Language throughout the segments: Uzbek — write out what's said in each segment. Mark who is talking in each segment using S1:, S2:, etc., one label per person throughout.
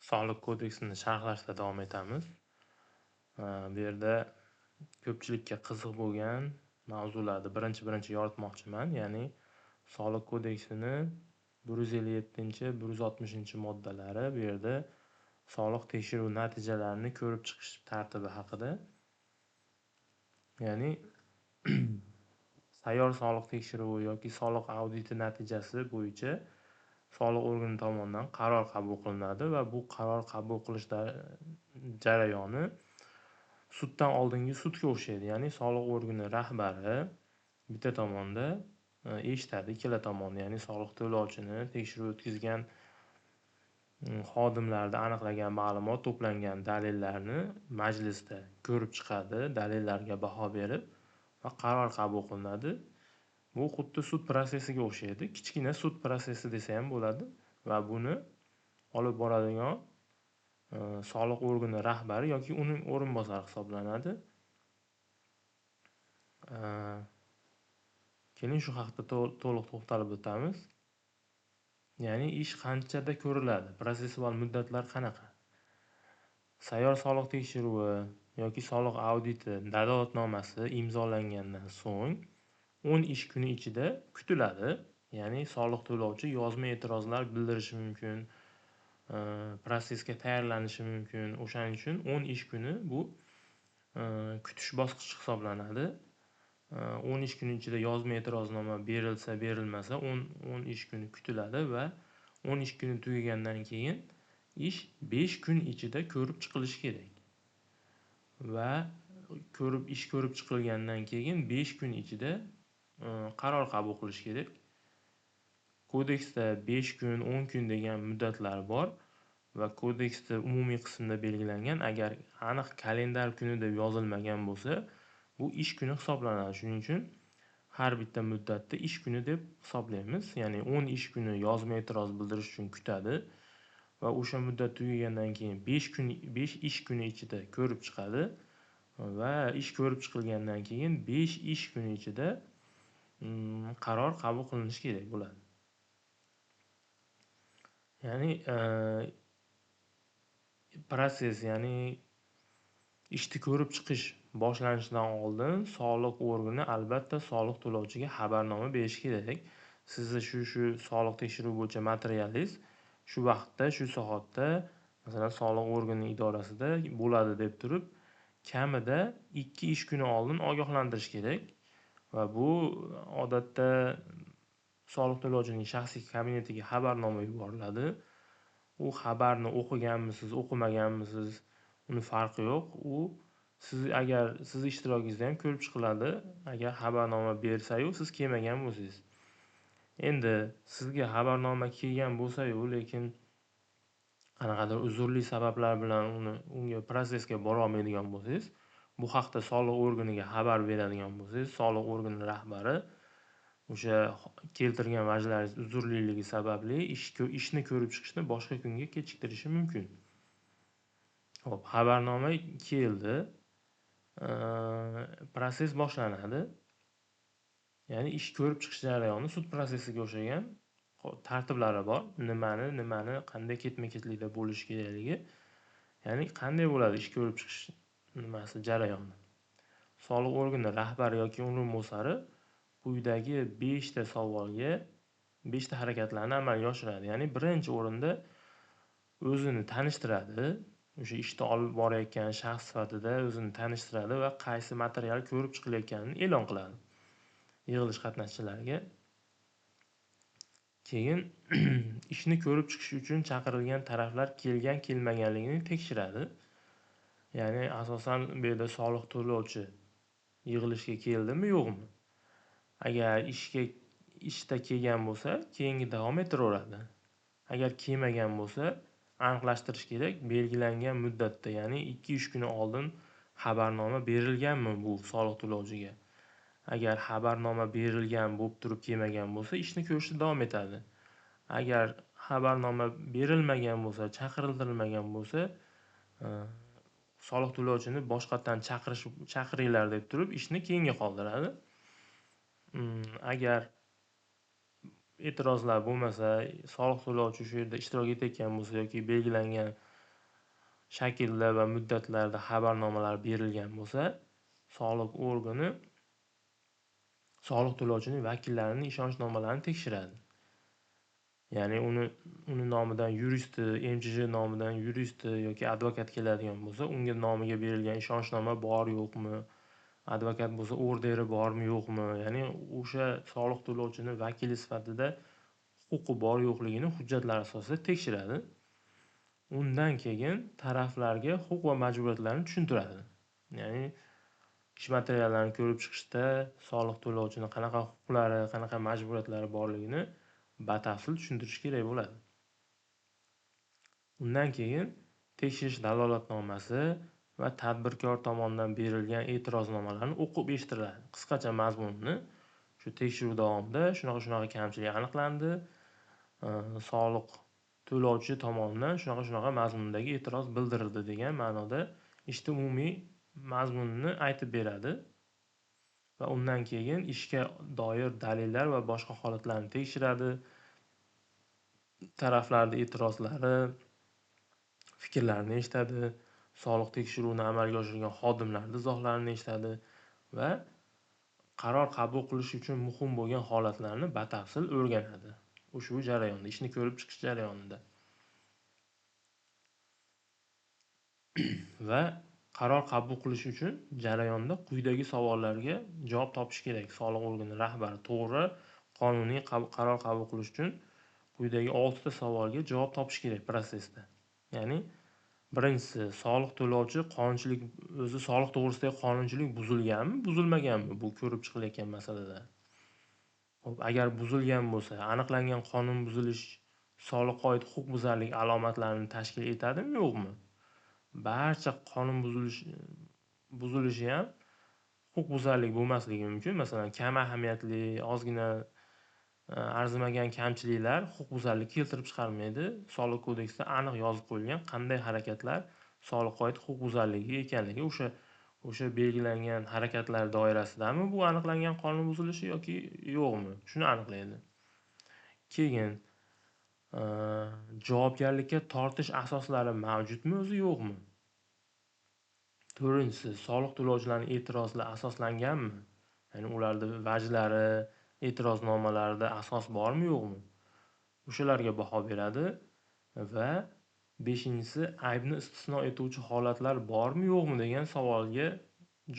S1: Soliq kodeksini sharhlashda davom etamiz. Bu yerda ko'pchilikka qiziq bo'lgan mavzularni birinchi yoritmoqchiman. Ya'ni soliq kodeksini 157-160 moddalari bu yerda soliq tekshiruv natijalarini ko'rib chiqish tartibi haqida. Ya'ni sayyor soliq tekshiruvi yoki soliq auditi natijasi bo'yicha soliq organi tomonidan qaror qabul qilinadi va bu qaror qabul qilish jarayoni suddan oldingi sudga o'xshaydi. Ya'ni soliq organi rahbari bitta tomonda eshitadi ikkala tomonni, ya'ni soliq to'lovchini, tekshiruv o'tkazgan xodimlarda aniqlagan ma'lumot, to'plangan dalillarni majlisda ko'rib chiqadi, dalillarga baho berib va qaror qabul qilinadi. Bu xuddi sud protsessiga o'xshaydi. Kichkina sud protsessi desa ham bo'ladi va buni olib boradigan soliq organi rahbari yoki uning o'rinbosari hisoblanadi. Keling shu haqida to'liq to'xtalib o'tamiz. Ya'ni ish qanchada ko'riladi? Protsessual muddatlar qanaqa? Sayyor soliq tekshiruvi yoki soliq auditi dalolatnomasi imzolangandan so'ng 10 ish kuni ichida kutiladi. Ya'ni soliq to'lovchi yozma e'tirozlar bildirishi mumkin, protsessga tayyorlanishi mumkin. O'shaning uchun 10 ish kuni bu kutish bosqichi hisoblanadi. 10 ish kuni ichida yozma e'tiroznoma berilsa, berilmasa 10 ish kuni kutiladi va 10 ish kuni tugagandan keyin ish 5 kun ichida ko'rib chiqilishi kerak. Va ish ko'rib chiqilgandan keyin 5 kun ichida qaror qabul qilish kerak. Kodeksda 5 kun, 10 kun degan muddatlar bor va kodeksda umumiy qismda belgilangan, agar aniq kalendar kuni deb yozilmagan bo'lsa, bu ish kuni hisoblanadi. Shuning uchun har bitta muddatni ish kuni deb hisoblaymiz. Ya'ni 10 ish kuni yozma e'tiroz bildirish uchun kutadi va o'sha muddat tugagandan keyin 5 ish kuni ichida ko'rib chiqadi va ish ko'rib chiqilgandan keyin 5 ish kuni ichida qaror qabul qilinishi kerak bo'ladi. Ya'ni proses, ya'ni ishni ko'rib chiqish boshlanishidan oldin soliq organi albatta soliq to'lovchiga xabarnoma berishi kerak. Sizni shu soliq tekshiruvi bo'yicha materialingiz shu vaqtda, shu soatda, masalan, soliq organi idorasida bo'ladi deb turib, kamida 2 ish kuni oldin ogohlantirish kerak. Va bu odatda soliq to'lovchining shaxsiy kabinetiga xabarnoma yuboriladi. U xabarni o'qiganmisiz, o'qimaganmisiz, uni farqi yo'q. U agar siz ishtirokingizda ham ko'rib chiqiladi. Agar xabarnoma bersa-yu, siz kelmagan bo'lsangiz. Endi sizga xabarnoma kelgan bo'lsa-yu, lekin qanaqadir uzrli sabablar bilan unga protsessga bora olmaydigan bo'lsangiz, bu haqda soliq organiga xabar beradigan bo'lsangiz, soliq organi rahbari o'sha keltirgan vajlaringiz uzrliligi sababli ishni ko'rib chiqishni boshqa kunga kechiktirishi mumkin. Xo'p, xabarnoma keldi. Proses boshlanadi. Ya'ni ish ko'rib chiqish jarayoni sud protsessiga o'xshagan tartiblari bor. Nimani qanday ketma-ketlikda bo'lishi kerakligi. Ya'ni qanday bo'ladi ish ko'rib chiqish jarayoni. Soliq organi rahbari yoki o'rinbosari quyidagi 5 ta savolga 5 ta harakatlarni amalga oshiradi. Ya'ni birinchi o'rinda o'zini tanishtiradi. O'sha ishni olib borayotgan shaxs sifatida o'zini tanishtiradi va qaysi material ko'rib chiqilayotganini e'lon qiladi yig'ilish qatnashchilariga. Keyin ishni ko'rib chiqish uchun chaqirilgan taraflar kelgan-kelmaganligini tekshiradi. Ya'ni asosan bu yerda soliq to'lovchi yig'ilishga keldimi, yo'qmi? Agar ishda kelgan bo'lsa, keyingi davom ettiraveradi. Agar kelmagan bo'lsa, aniqlashtirish kerak, belgilangan muddatda, ya'ni 2 ish kuni oldin xabarnoma berilganmi bu soliq to'lovchiga. Agar xabarnoma berilgan bo'lib turib kelmagan bo'lsa, ishni ko'rishda davom etadi. Agar xabarnoma berilmagan bo'lsa, chaqiriltirilmagan bo'lsa, soliq to'lovchini boshqatdan chaqiringlar deb turib, ishni keyinga qoldiradi. Agar e'tirozlar bo'lmasa, soliq to'lovchi shu yerda ishtirok etayotgan bo'lsa yoki belgilangan shaklda va muddatlarda xabarnomalar berilgan bo'lsa, soliq organi soliq to'lovchining vakillarini ishonchnomalarini tekshiradi. Ya'ni uni nomidan yuristi, MChJ nomidan yuristi yoki advokat keladigan bo'lsa, unga nomiga berilgan ishonchnoma bor yo'qmi, advokat bo'lsa orderi bormi yo'qmi, ya'ni o'sha soliq to'lovchini vakili sifatida huquqi bor yo'qligini hujjatlar asosida tekshiradi. Undan keyin taraflarga huquq va majburiyatlarni tushuntiradi. Ya'ni ish materiallarini ko'rib chiqishda soliq to'lovchini qanaqa huquqlari, qanaqa majburiyatlari borligini batafsil tushuntirish kerak bo'ladi. Undan keyin tekshirish dalolatnomasi va tadbirkor tomonidan berilgan e'tiroznomalarni o'qib eshittiriladi. Qisqacha mazmunni shu tekshiruv davomida shunaqa kamchilik aniqlandi. Soliq to'lovchi tomonidan shunaqa mazmundagi e'tiroz bildirildi degan ma'noda ishni umumiy mazmunini aytib beradi. Va undan keyin ishga doir dalillar va boshqa holatlarni tekshiradi. Taraflarning e'tirozlari, fikrlarini eshitadi, soliq tekshiruvini amalga oshirgan xodimlarning izohlarini eshitadi va qaror qabul qilish uchun muhim bo'lgan holatlarni batafsil o'rganadi. Ushbu jarayonda, ishni ko'rib chiqish jarayonida. Va qaror qabul qilish uchun jarayonda quyidagi savollarga javob topish kerak. Soliq organi rahbari to'g'ri qonuniy qaror qabul qilish uchun quyidagi 6 ta savolga javob topish kerak prosesda. Ya'ni birinchisi, soliq to'lovchi qonunchilik o'zi soliq to'g'risidagi qonunchilik buzilganmi, buzilmaganmi bu ko'rib chiqilayotgan masalada. Agar buzilgan bo'lsa, aniqlangan qonun buzilish soliqqa oid huquqbuzarlik alomatlarini tashkil etadimi, yo'qmi? Barcha qonun buzilishi ham huquqbuzarlik bo'lmasligi mumkin. Masalan, kam ahamiyatli, ozgina arzimagan kamchiliklar huquqbuzarlik keltirib chiqarmaydi. Soliq kodeksida aniq yozib qo'yilgan qanday harakatlar soliqqa oid huquqbuzarligi ekanligi, o'sha belgilangan harakatlar doirasidami bu aniqlangan qonun buzilishi yoki yo'qmi? Shuni aniqlaydi. Keyin javobgarlikka tortish asoslari mavjudmi o'zi yo'qmi? To'rtinchisi, soliq to'lovchilarining e'tirozlari asoslanganmi? Ya'ni ularning vajlari, e'tiroznomalarida asos bormi yo'qmi? O'shalarga baho beradi. Va 5-inchisi, aybni istisno etuvchi holatlar bormi yo'qmi degan savolga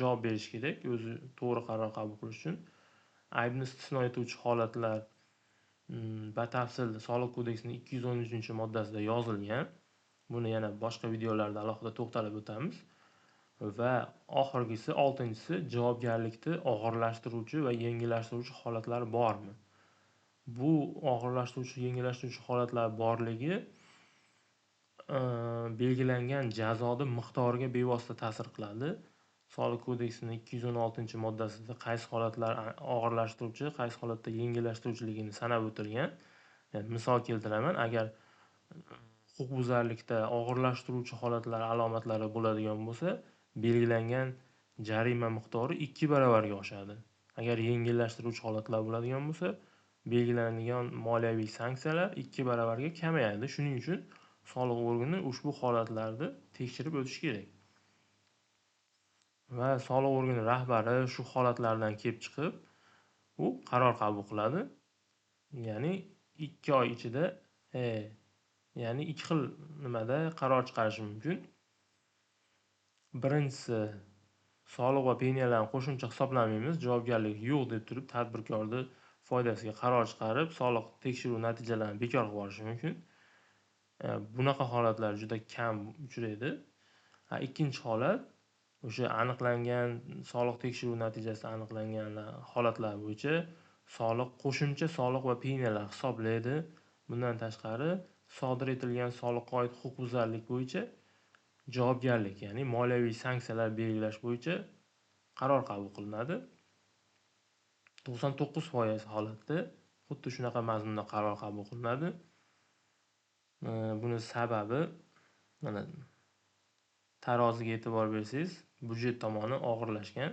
S1: javob berish kerak o'zi to'g'ri qaror qabul qilish uchun. Aybni istisno etuvchi holatlar batafsil Soliq kodeksining 213-moddasida yozilgan. Buni yana boshqa videolarda alohida to'xtalib o'tamiz. Va oxirgisi 6-inchisi, javobgarlikni og'irlashtiruvchi va yengillashtiruvchi holatlar bormi? Bu og'irlashtiruvchi, yengillashtiruvchi holatlar borligi belgilangan jazoni miqdoriga bevosita ta'sir qiladi. Soliq kodeksining 216-moddasida qaysi holatlar og'irlashtiruvchi, qaysi holatda yengillashtiruvchiligini sanab o'tilgan. Yani misol keltiraman, agar huquqbuzarlikda og'irlashtiruvchi holatlar alomatlari bo'ladigan bo'lsa, belgilangan jarima miqdori 2 baravarga oshadi. Agar yengillashtiruvchi holatlar bo'ladigan bo'lsa, belgilangan moliyaviy sanksiyalar 2 baravarga kamayadi. Shuning uchun soliq organi ushbu holatlarni tekshirib o'tish kerak. Va soliq organi rahbari shu holatlardan kelib chiqib, u qaror qabul qiladi. Ya'ni 2 oy ichida ya'ni 2 xil nimada qaror chiqarishi mumkin. Birinchisi, soliq va peniyalarni qo'shimcha hisoblamaymiz, javobgarlik yo'q deb turib tadbirkorning foydasiga qaror chiqarib, soliq tekshiruv natijalarini bekor qilib yuborishi mumkin. Bunaqa holatlar juda kam uchraydi. Ikkinchi holat, o'sha aniqlangan soliq tekshiruv natijasida aniqlangan holatlar bo'yicha qo'shimcha soliq va peniyalar hisoblaydi. Bundan tashqari, sodir etilgan soliqqa oid huquqbuzarlik bo'yicha javobgarlik, ya'ni moliyaviy sanksiyalar belgilash bo'yicha qaror qabul qilinadi. 99% holatda xuddi shunaqa mazmunda qaror qabul qilinadi. Buni sababi, mana taroziga e'tibor bersangiz, budjet tomoni og'irlashgan.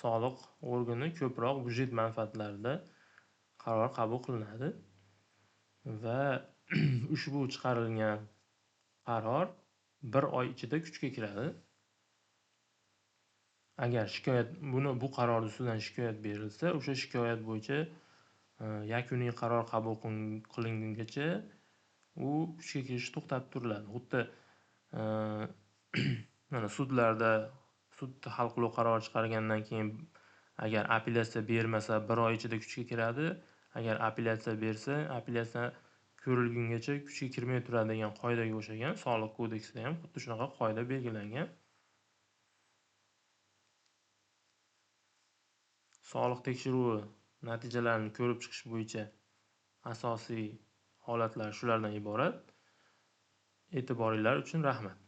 S1: Soliq organi ko'proq budjet manfaatlarida qaror qabul qilinadi. Va ushbu chiqarilgan qaror 1 oy ichida kuchga kiradi. Agar bu qaror ustidan shikoyat berilsa, o'sha shikoyat bo'yicha yakuniy qaror qabul qilingungacha u kuchga kirishi to'xtatib turiladi. Xuddi mana sudlarda sud hal qiluvchi qaror chiqargandan keyin agar apellyatsiya bermasa 1 oy ichida kuchga kiradi. Agar apellyatsiya bersa, apellyatsiya ko'rilgungacha kuchga kirmay turadi degan qoidaga o'xshagan Soliq kodeksida ham xuddi shunaqa qoida belgilangan. Soliq tekshiruvi natijalarini ko'rib chiqish bo'yicha asosiy holatlar shulardan iborat. E'tiboringlar uchun rahmat.